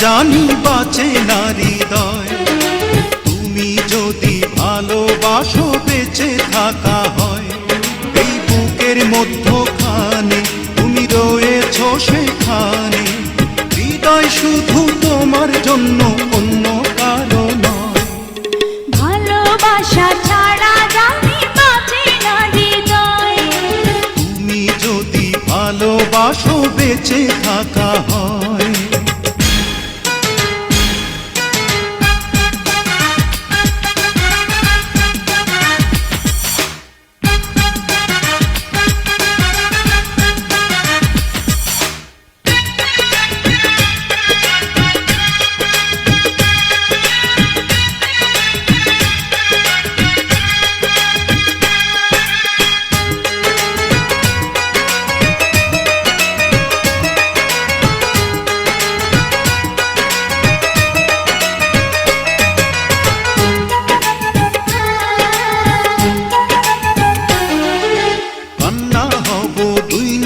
জানি বাঁচে না হৃদয়। তুমি যদি ভালোবাসো বেঁচে থাকা হয়, এই বুকের মধ্যখানে তুমি রয়েছো সেখানে। হৃদয় শুধু তোমার জন্য, অন্য কারো নয়। ভালোবাসা ছাড়া জানি বাঁচে না হৃদয়। তুমি যদি ভালোবাসো বেঁচে থাকা হয়।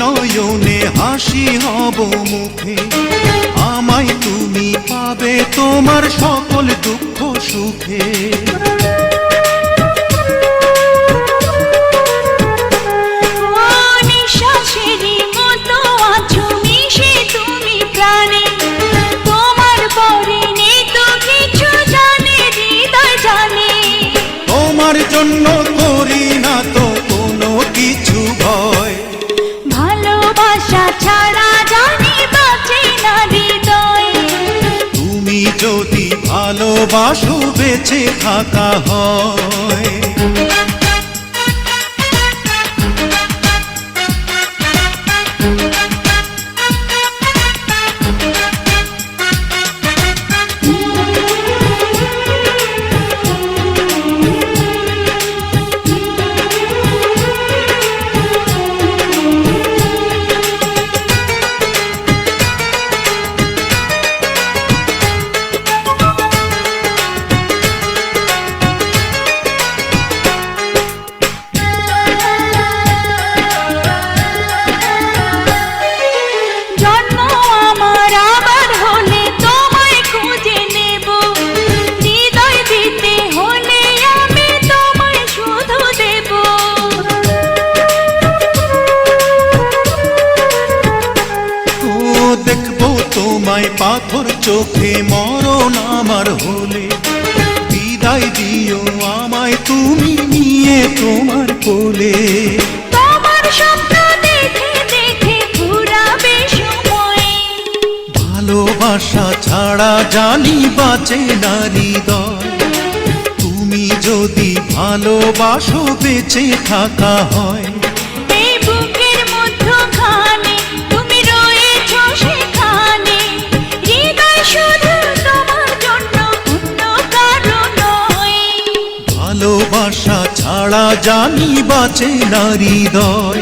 নয়নে হাসি হব মুখে, আমায় তুমি পাবে তোমার সকল দুঃখ সুখে। নিঃশ্বাসেরই মতো আছো মিশে তুমি প্রাণে, তোমার পরে নেই তো কিছু জানে হৃদয় জানে। তোমার জন্য করি না তো কোনো কিছু ভয়। ভালোবাসা ছাড়া জানি বাঁচে না হৃদয়। তুমি যদি ভালোবাসো বেঁচে থাকা হয়। তোমায় পাথর চোখে মরণ আমার হলে, বিদায় দিও আমায় তুমি নিয়ে তোমার কোলে। তোমার স্বপ্ন দেখে দেখে ফুরাবে সময়। ভালোবাসা ছাড়া জানি বাঁচে না হৃদয়। তুমি যদি ভালোবাসো বেঁচে থাকা হয়। এই বুকের মধ্যখানে তুমি রয়েছো সেখানে। হৃদয় শুধু তোমার জন্য, অন্য কারো নয়। ভালোবাসা ছাড়া জানি বাঁচে না হৃদয়।